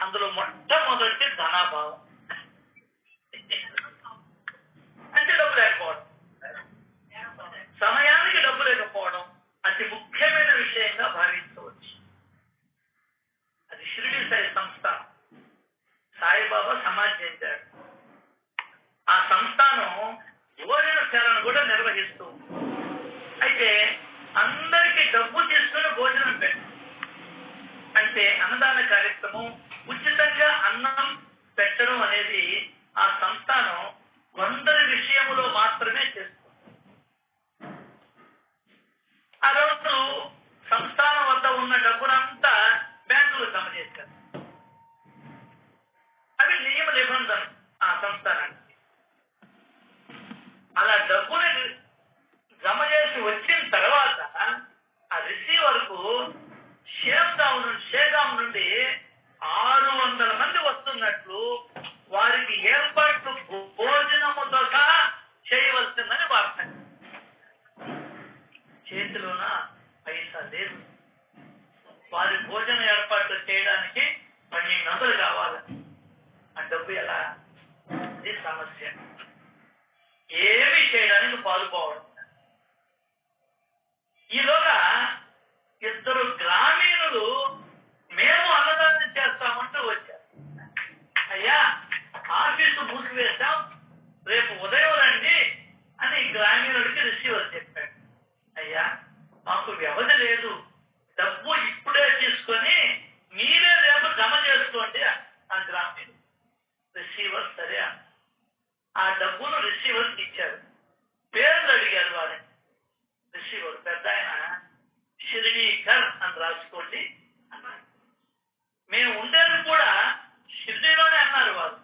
అందులో మొట్టమొదటి ధనాభావం, అంటే డబ్బు లేకపోవడం, సమయానికి డబ్బు లేకపోవడం అతి ముఖ్యమైన విషయంగా భావించవచ్చు. అది షిరిడి సాయి సంస్థానం, సాయిబాబా సమాజం. ఆ సంస్థానం భోజన సేవను కూడా నిర్వహిస్తూ, అయితే అందరికీ డబ్బు తీసుకుని భోజనం పెట్టు అంటే అన్నదాన కార్యక్రమం, ఉచితంగా అన్నం పెట్టడం అనేది ఆ సంస్థానం కొందరి విషయంలో మాత్రమే చేస్తుంది. ఆ రోజు సంస్థానం వద్ద ఉన్న డబ్బునంతా బ్యాంకులు జమ చేశారు. అవి నియమ నిబంధనలు ఆ సంస్థానానికి. అలా డబ్బుని జమ చేసి వచ్చిన తర్వాత ఆ రిసీవర్కు షేగాం నుండి 600 మంది వస్తున్నట్లు వారికి ఏర్పాట్లు భోజనముతో సహా చేయవలసిందని వార్త. చేతిలోన పైసా లేదు. వారి భోజన ఏర్పాట్లు చేయడానికి 1200 కావాలి. ఆ డబ్బు ఎలా? ఇది సమస్య. ఏమి చేయడానికి పాల్పోవడం. ఈలోగా ఇద్దరు గ్రామీణులు మేము అన్నదానం చేస్తామంటూ వచ్చారు. అయ్యా ఆఫీసు మూసివేశాం, రేపు ఉదయం రండి అని గ్రామీణుడికి రిసీవర్ చెప్పాడు. అయ్యా మాకు వ్యవధి లేదు, డబ్బు ఇప్పుడే తీసుకొని మీరే రేపు జమ చేసుకోండి ఆ గ్రామీణుడు. రిసీవర్ సరే ఆ డబ్బును రిసీవర్కి ఇచ్చారు. పేర్లు అడిగారు వారిని. రిసీవర్ పెద్ద ఆయన షిరిడీకర్ అని రాసుకోండి అన్నారు. మేము ఉండేది కూడా షిరిడీలోనే అన్నారు వారు.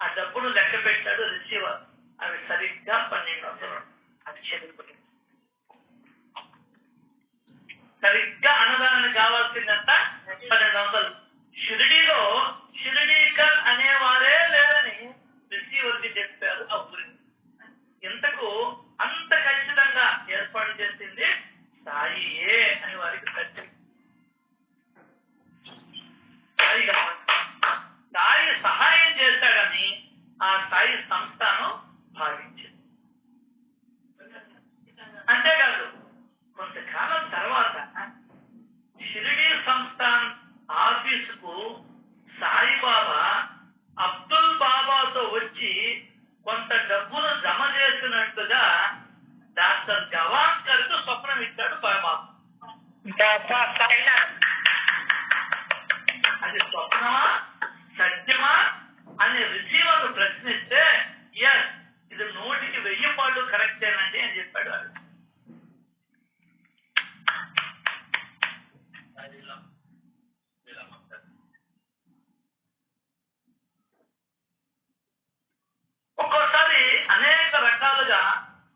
ఆ డబ్బును లెక్క పెట్టాడు రిసీవర్. అవి సరిగ్గా 1200. అది చెల్లిపోయింది. సరిగ్గా అన్నదానానికి కావాల్సిందంట 1200. షిరిడీలో షిరిడీకర్ అనేవారే లేదని రిసీవర్కి చెప్పారు ఆ ఊరిని. ఇంతకు అంత ఖచ్చితంగా ఏర్పాటు చేసింది సాయియే అని వారికి ప్రతి సాయి సహాయం చేశాడని ఆ సాయి సంస్థను భావించింది. అంతేకాదు కొంతకాలం తర్వాత షిరిడీ సంస్థాన్ ఆఫీసుకు సాయిబాబా అబ్దుల్ బాబాతో వచ్చి కొంత డబ్బును జమ చేసినట్టుగా డాక్టర్ గవాస్కర్ కు స్వప్నం ఇచ్చాడు బాబా. అది స్వప్నమా సత్యమా అని రిసీవర్ ప్రశ్నిస్తే ఎస్ ఇది 100కి 1000 పాళ్ళు కరెక్టేనండి అని చెప్పాడు. ఒక్కోసారి అనేక రకాలుగా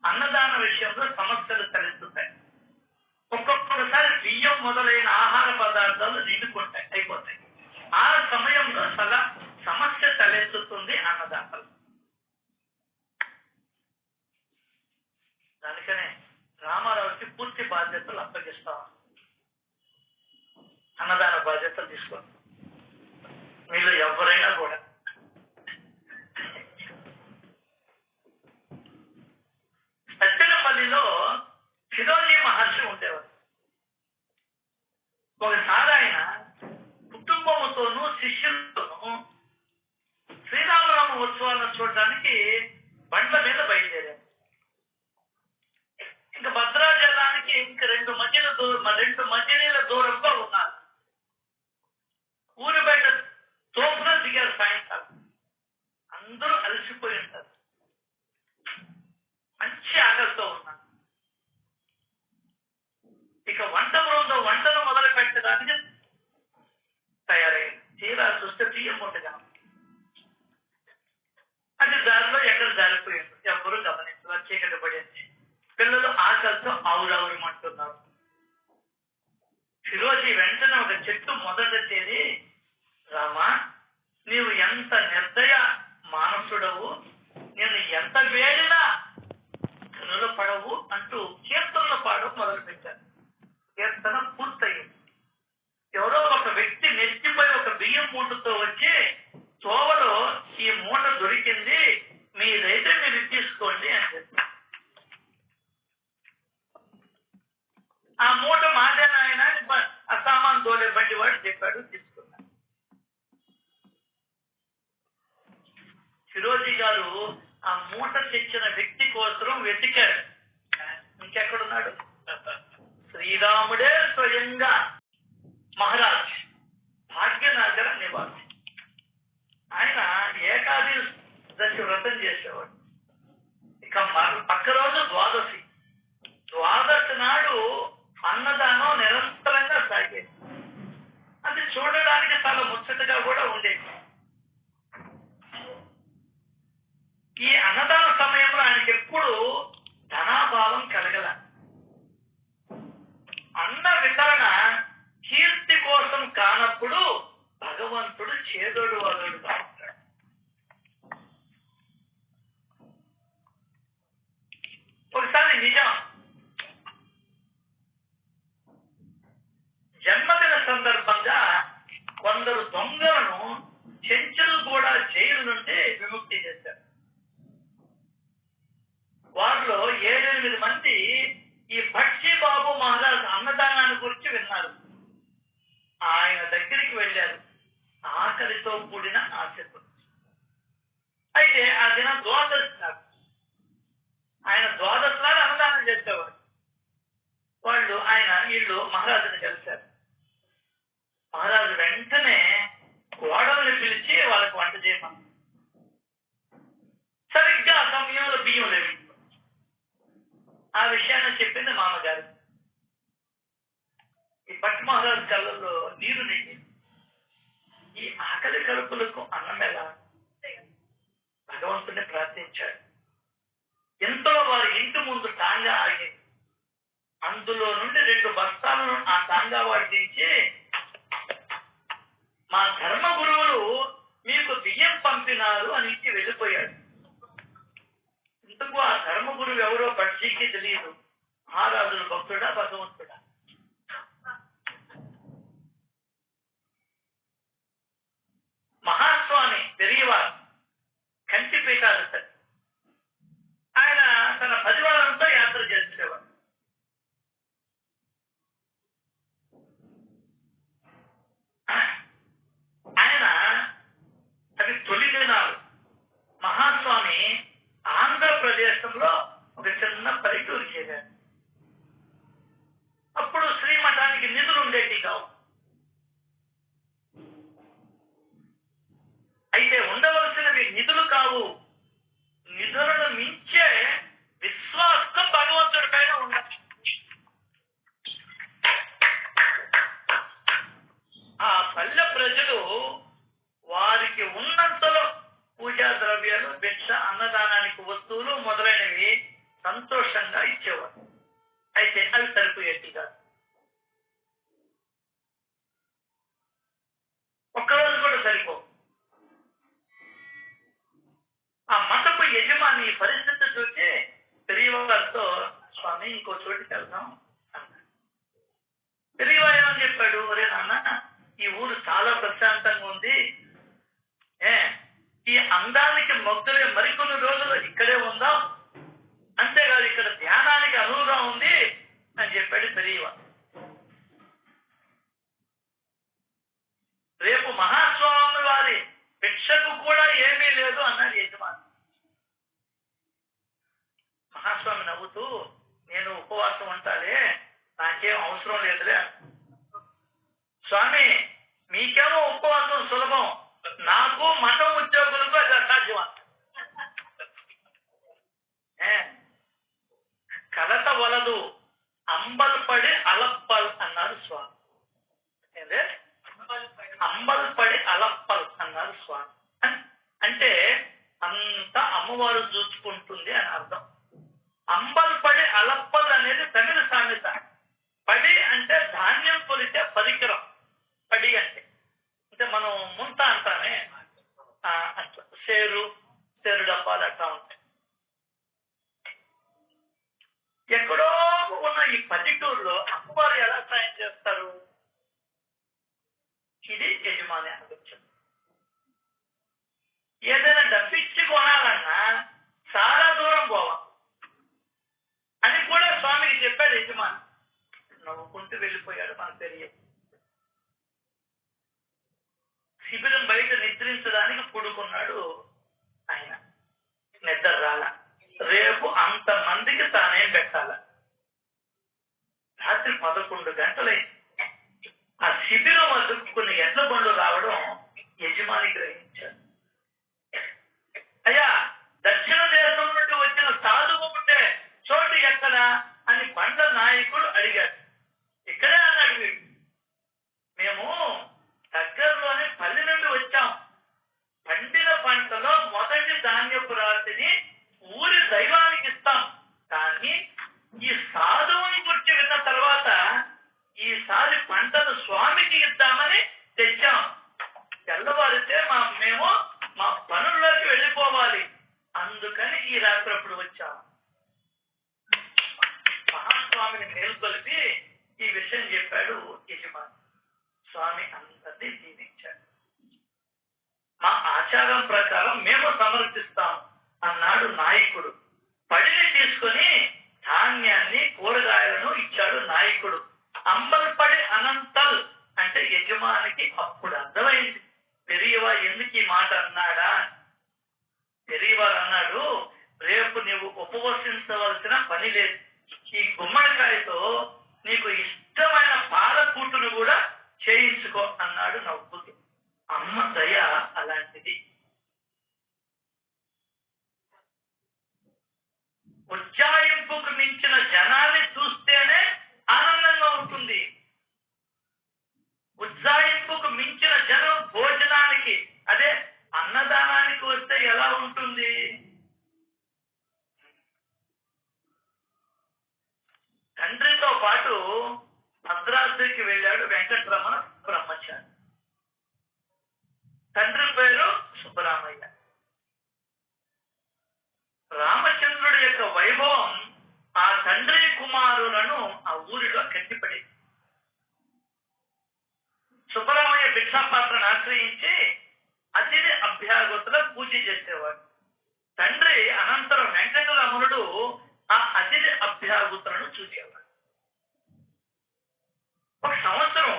అన్నదాన విషయంలో సమస్యలు తలెత్తుతాయి. ఒక్కొక్కసారి బియ్యం మొదలైన ఆహార పదార్థాలు నిండుకుంటాయి, అయిపోతాయి. ఆ సమయంలో సమస్య తలెత్తుతుంది అన్నదాతలు. దానికనే రామారావుకి పూర్తి బాధ్యతలు అప్పగిస్తాం. అన్నదాన బాధ్యతలు తీసుకోండి మీరు ఎవరైనా కూడా. సత్యనపల్లిలో ఫిరోజీ మహర్షి ఉండేవారు. ఒకసారి ఆయన కుటుంబముతోనూ శిష్యులతోనూ శ్రీరామనవమి ఉత్సవాలను చూడడానికి బండ్ల మీద బయలుదేరారు. ఇంకా భద్రాచలానికి ఇంకా 2 మజిలీల దూరంగా ఉన్నారు. ఊరి బయట తోపున దిగారు. సాయంకాలం అందరూ అలసిపోయి ఉంటారు, మంచి ఆకలితో ఉన్నారు. ఇక వంటను మొదలు పెట్టడానికి తయారయ్యారు. తీరా చూస్తే బియ్యం మూటగా అది దారిలో ఎక్కడ జారిపోయింది, ఎవరు గమనించారు. చీకటి పడింది. పిల్లలు ఆకలితో ఆవురావురమంటున్నారు. ఫిరోజీ వెంటనే ఒక చెట్టు మొదట చేరి, రామా నీవు ఎంత నిర్దయ మానసుడవు, నేను ఎంత వేడినా కనుల పడవు అంటూ కీర్తనలు పాడడం మొదలు పెట్టారు. కీర్తన పూర్తయింది. ఎవరో ఒక వ్యక్తి నెత్తిపై ఒక బియ్యం మూటతో వచ్చి, తోవలో ఈ మూట దొరికింది, మీరైతే మీరు తీసుకోండి అని చెప్పారు. ఆ మూట మాదేనాయన ఆ సామాన్ తోలే బండి వాడు చెప్పాడు, తీసుకున్నాడు. ఫిరోజీ గారు ఆ మూట తెచ్చిన వ్యక్తి కోసం వెతికాడు. ఇంకెక్కడున్నాడు? శ్రీరాముడే స్వయంగా మహారాజ్ భాగ్యనగర నివాసి. ఆయన ఏకాదశి వ్రతం చేసేవాడు. ఇక పక్క రోజు ద్వాదశి నాడు అన్నదానం నిరంతరంగా సాగేది. అది చూడడానికి చాలా ముచ్చటగా కూడా ఉండేది. ఈ అన్నదాన సమయంలో ఆయనకి ఎప్పుడు ధనాభావం కలగల. అన్న వితరణ కీర్తి కోసం కానప్పుడు భగవంతుడు చేదోడు వాదోడుగా ఉంటాడు. ఒకసారి ఆశతో. అయితే ఆ దినం ద్వాదశి నాకు ఆయన ద్వాదశలాగా అన్నదానం చేసేవాడు. వీళ్ళు మహారాజుని కలిశారు. మహారాజు వెంటనే కోడల్ని పిలిచి వాళ్ళకి వంట చేయమన్నారు. సరిగ్గా ఆ సమయంలో బియ్యం లేవు. ఆ విషయాన్ని చెప్పింది మామగారు. ఈ పట్టు మహారాజు కళ్ళల్లో నీరు నిండి ఈ ఆకలి కడుపులకు అన్నం ఎలా భగవంతుని ప్రార్థించాడు. ఎంతలో వారి ఇంటి ముందు టాంగా ఆగింది. అందులో నుండి 2 బస్తాలను ఆ టాంగా వాడు దించి, మా ధర్మ గురువులు మీకు బియ్యం పంపినారు అని ఇచ్చి వెళ్ళిపోయాడు. ఇందుకు ఆ ధర్మ గురువు ఎవరో పక్షికి తెలియదు. మహారాజుల భక్తుడా భగవంతుడా? మహాస్వామి పెరియవారు కంటి పీఠాధిపతి. ఆయన తన పరివారంతో యాత్ర చేసేవాడు. ఆయన అది తొలి దినాలు. మహాస్వామి ఆంధ్రప్రదేశంలో ఒక చిన్న పల్లెటూరు చేశారు. అప్పుడు శ్రీమఠానికి నిధులు ఉండేవి కావు. అయితే ఉండవలసినవి నిధులు కావు, నిధులను మించే విశ్వాసం భగవంతుడి పైన ఉండాలి. ఆ పల్లె ప్రజలు వారికి ఉన్నంతలో పూజా ద్రవ్యాలు, భిక్ష, అన్నదానానికి వస్తువులు మొదలైనవి సంతోషంగా ఇచ్చేవారు. అయితే అవి సరిపోయేది కాదు. ఒక్కరోజు కూడా సరిపో. ఆ మతపు యజమాని పరిస్థితి చూసి పెరియవారితో, స్వామి ఇంకో చోటికి వెళ్దాం అన్నాడు. పెరియవారు ఏమని చెప్పాడు, ఒరే నాన్న, ఈ ఊరు చాలా ప్రశాంతంగా ఉంది, ఈ అందానికి మొగ్గులే మరికొన్ని రోజులు ఇక్కడే ఉందాం, అంతేకాదు ఇక్కడ ధ్యానానికి అనువుగా ఉంది అని చెప్పాడు పెరియవారు. రేపు మహాస్వామి వారి భిక్షకు కూడా ఏమీ లేదు అన్నాడు యజమాని. మహాస్వామి నవ్వుతూ, నేను ఉపవాసం ఉంటాలే, నాకేం అవసరం లేదులే. స్వామి, మీకేమో ఉపవాసం సులభం, నాకు మఠం ఉద్యోగులకు అది అసాధ్యం. కలత వలదు అంబల్ పడి అలప్పల్ అన్నారు స్వామి. ఏందే అంబల్ పడి అలప్పల్ అన్నారు స్వామి. అంటే అంత అమ్మవారు చూసుకుంటుంది అని అర్థం. అంబల్ పడి అలప్పల్ అనేది తమిళ సామెత. పడి అంటే ధాన్యం కొలిచే పరికరం. పడి అంటే మనం ముంత అంటామే, అట్లా సేరు డబ్బాలు అట్లా ఉంటాయి. ఎక్కడో ఉన్న ఈ పల్లెటూరులో అమ్మవారు ఎలా సాయం చేస్తారు? ఇది యజమాని ఆలోచన. ఏదైనా డబ్బిచ్చి కొనాలన్నా చాలా దూరం పోవాలి అని కూడా స్వామికి చెప్పాడు యజమాని. నవ్వుకుంటూ వెళ్ళిపోయాడు. మనకు తెలియదు. శిబిరం బయట నిద్రించడానికి పడుకున్నాడు ఆయన. నిద్ర రాల. రేపు అంతమందికి తానేం పెట్టాల. రాత్రి 11 గంటలైంది. ఆ శిబిరం వద్దకు కొన్ని ఎడ్ల బండ్లు రావడం యజమాని గ్రహించాడు. అయ్యా, దక్షిణ దేశం నుండి వచ్చిన సాధువు ఉంటే చోటు ఎక్కడా అని బండ్ల నాయకుడు అడిగాడు. ఇక్కడే అన్నాడు వీడు. మేము దగ్గరలోని పల్లె నుండి వచ్చాం. పండిన పంటలో మొదటి ధాన్యపు రాతిని ఊరి దైవానికి ఇస్తాం, కానీ ఈ సాధువుని గురించి విన్న తర్వాత ఈసారి పంటను స్వామికి ఇద్దామని తెచ్చాం. తెల్లవారితే మేము మా పనుల్లోకి వెళ్ళిపోవాలి, అందుకని ఈ రాత్రి అప్పుడు వచ్చాం. మహాస్వామిని మేల్కొలిపి ఈ విషయం చెప్పాడు యజమాని. స్వామి అందరినీ దీవించాడు. మా ఆచారం ప్రకారం మేము సమర్పిస్తాం అన్నాడు నాయకుడు. పడిని తీసుకుని ధాన్యాన్ని, కూరగాయలను ఇచ్చాడు నాయకుడు. అంబల్పడి అనంతల్ అంటే యజమానికి అప్పుడు అర్థమైంది, పెరియవా ఎందుకు ఈ మాట ఉపవసించవలసిన పని లేదు. ఈ గుమ్మడికాయతో నీకు ఇష్టమైన పాలకూటును కూడా చేయించుకో అన్నాడు నవ్వుతూ. అమ్మ దయ అలాంటిది. ఉజ్జాయింపుకు మించిన జనాన్ని చూస్తేనే ఆనందంగా ఉంటుంది. ఉజ్జాయింపుకు మించిన జనం భోజనానికి, అదే అన్నదానానికి వస్తే ఎలా ఉంటుంది? తండ్రితో పాటు భద్రాద్రికి వెళ్ళాడు వెంకటరమణ బ్రహ్మచారి. తండ్రి పేరు సుబ్బరామయ్య. రామచంద్రుడి యొక్క వైభవం ఆ తండ్రి కుమారులను ఆ ఊరిలో కట్టిపడింది. సుబ్బరామయ్య భిక్షాపాత్రను ఆశ్రయించి అతిథి అభ్యాగతుల పూజ చేసేవాడు. తండ్రి అనంతరం వెంకటరమణుడు ఆ అతిథి అభ్యాగతులను చూసేవాడు. ఒక సంవత్సరం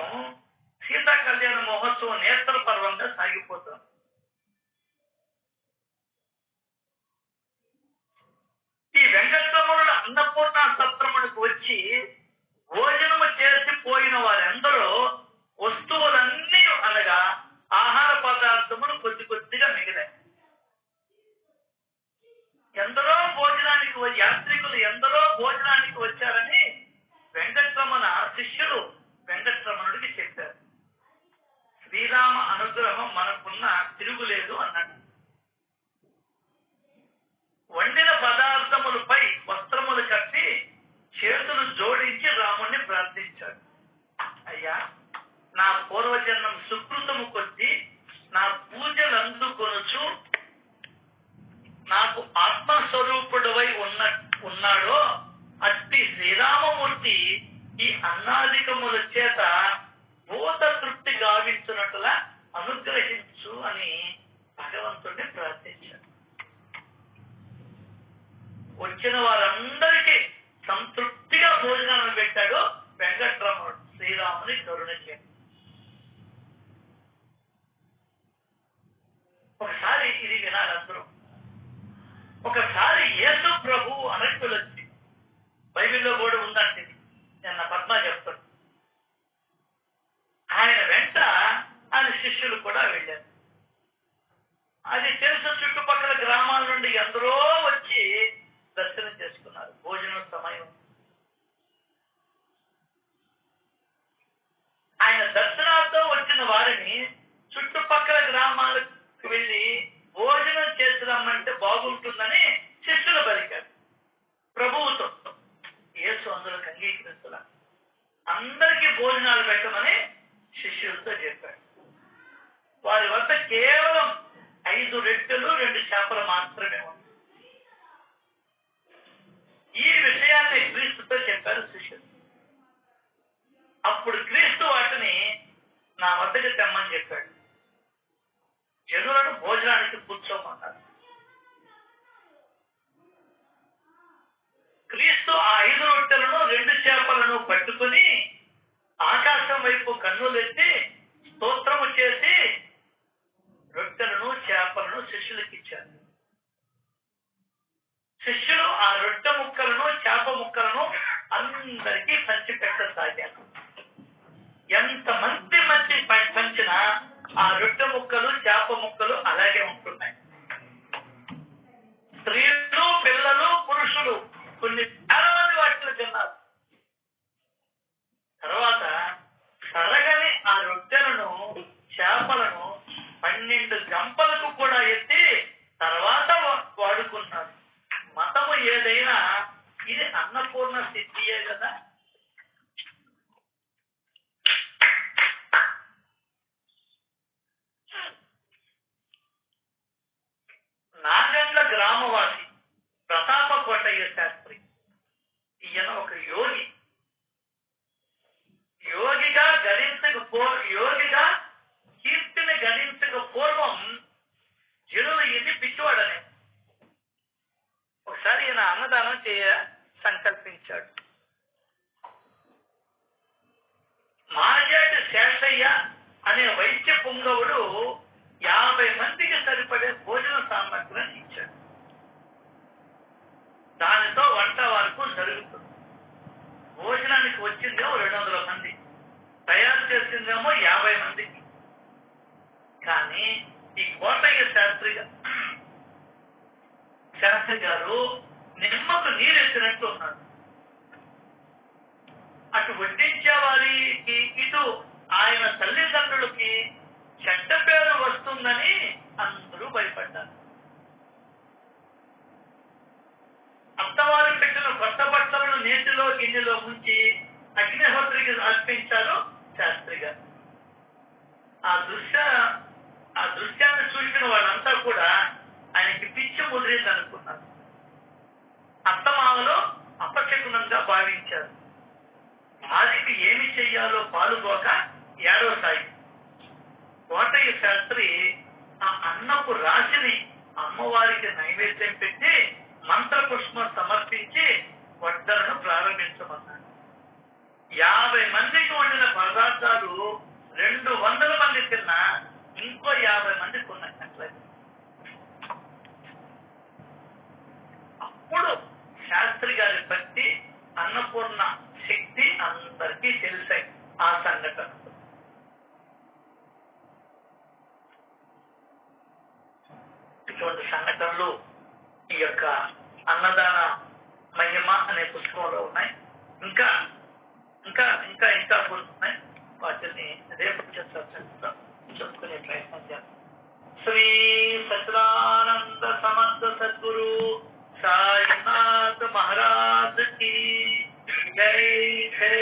సీతా కళ్యాణ మహోత్సవం నేత్ర పర్వంగా సాగిపోతుంది. ఈ వెంకటరమణుడు అన్నపూర్ణ సత్రమునికి వచ్చి భోజనము చేసి పోయిన వారెందరో వస్తువులన్నీ అనగా ఆహార పదార్థములు కొద్ది కొద్దిగా మిగిలాయి. ఎందరో భోజనానికి యాత్రికులు ఎందరో భోజనానికి వచ్చారని వెంకటరమణ శిష్యులు వెంకటరమణుడికి చెప్పారు. శ్రీరామ అనుగ్రహం మనకున్న తిరుగులేదు అన్నాడు. వండిన పదార్థములపై వస్త్రములు కట్టి చేతులు జోడించి రాముణ్ణి ప్రార్థించాడు. అయ్యా, నా పూర్వజన్మం సుకృతము కొద్ది నా పూజలు అందుకొనుచు నాకు ఆత్మస్వరూపుడవై ఉన్నాడో అట్టి శ్రీరామమూర్తి ఈ అన్నాదికముల చేత భూత తృప్తి గావించున్నట్లుగా అనుగ్రహించు అని భగవంతుడిని ప్రార్థించాడు. వచ్చిన వారందరికీ సంతృప్తిగా భోజనాలను పెట్టాడు వెంకటరమణుడు. శ్రీరాముని కరుణ చేసి ఒకసారి ఇది వినాలందరూ. ఒకసారి యేసు ప్రభు అరకులు వచ్చి బైబిల్లో కూడా ఉందంటే నిన్న పద్మ చెప్తాడు. ఆయన వెంట ఆయన శిష్యులు కూడా వెళ్ళారు. అది తెలుసు. చుట్టుపక్కల గ్రామాల నుండి ఎందరో వచ్చి దర్శనం చేసుకున్నారు. భోజనం సమయం. ఆయన దర్శనాలతో వచ్చిన వారిని చుట్టుపక్కల గ్రామాలకు వెళ్ళి భోజనం చేసి రమ్మంటే బాగుంటుందని శిష్యులు పలికారు ప్రభువుతో. యేసు అందులోకి అంగీకరిస్తున్నా అందరికీ భోజనాలు పెట్టమని శిష్యులతో చెప్పాడు. వారి వద్ద కేవలం 5 రొట్టెలు 2 చేపలు మాత్రమే ఉంది. ఈ విషయాన్ని క్రీస్తుతో చెప్పారు శిష్యులు. అప్పుడు క్రీస్తు వాటిని నా వద్దకు తెమ్మని చెప్పాడు. జనులను భోజనానికి కూర్చోమన్నారు. క్రీస్తు ఆ 5 రొట్టెలను 2 చేపలను పట్టుకుని ఆకాశం వైపు కన్నులెత్తి స్తోత్రము చేసి రొట్టెలను చేపలను శిష్యులకు ఇచ్చారు. శిష్యులు ఆ రొట్టె ముక్కలను చేప ముక్కలను అందరికీ పంచి పెట్టసాగారు. ఎంతమంది పంచినా ఆ రొట్టె ముక్కలు చేప ముక్కలు అలాగే ఉంటున్నాయి. స్త్రీలు, పిల్లలు, పురుషులు కొన్ని వేల మంది వాటిలో తిన్నారు. తర్వాత తరగని ఆ రొట్టెలను చేపలను 12 గంపలకు కూడా ఎత్తి తర్వాత వాడుకున్నారు. మతము ఏదైనా ఇది అన్నపూర్ణ సిద్ధియే కదా. నాగండ్ల గ్రామవాసి ప్రతాప కోటయ్య శాస్త్రి, ఈయన ఒక యోగి. యోగిగా కీర్తిని గణించక పూర్వం జనులు ఇది పిచ్చివాడని ఒకసారి ఈయన అన్నదానం చేయ సంకల్పించాడు. మాజేటి శేషయ్య అనే వైద్య పుంగవుడు 50 మందికి సరిపడే భోజన సామగ్రిని ఇచ్చాడు. శాస్త్రి గారు నిమ్మకు నీరెత్తినట్టు ఉన్నాడు. అటు వడ్డించే వారికి ఇటు ఆయన తల్లిదండ్రులకి చెడ్డ పేరు వస్తుందని అందరూ భయపడ్డారు. అత్తవారు పెట్టిన కొత్త బట్టలను నీటిలో గిన్నెలో ఉంచి అగ్నిహోత్రికి అర్పించారు శాస్త్రి గారు. ఆ దృశ్యాన్ని చూసిన వాళ్ళంతా కూడా ఆయనకి పిచ్చి ముదిరింది అనుకున్నారు. అత్తమామలో అపశకునంగా భావించారు. వారికి ఏమి చెయ్యాలో పాలుపోక ఏడవసాగి కోటయ్య శాస్త్రి ఆ అన్నపు రాశిని అమ్మవారికి నైవేద్యం పెట్టి మంత్రపుష్పం సమర్పించి వడ్డలను ప్రారంభించమన్నాడు. 50 మందికి వండిన పదార్థాలు 200 మంది తిన్నా ఇంకో 50 మందికి ఉన్నట్లయితే అప్పుడు శాస్త్రి గారి భక్తి, అన్నపూర్ణ శక్తి అందరికీ తెలిసాయి. ఆ సంఘటన ఇటువంటి సంఘటనలు ఈ యొక్క అన్నదాన మహిమ అనే పుస్తకంలో ఉన్నాయి. ఇంకా ఇంకా ఇంకా ఇంకా ఉన్నాయి. వాటిని రేపు చెప్పుకునే ప్రయత్నం చేస్తాం. శ్రీ సచిదానంద సమర్థ సద్గురు సాయినాథ్ మహారాజ్ కి జై జై.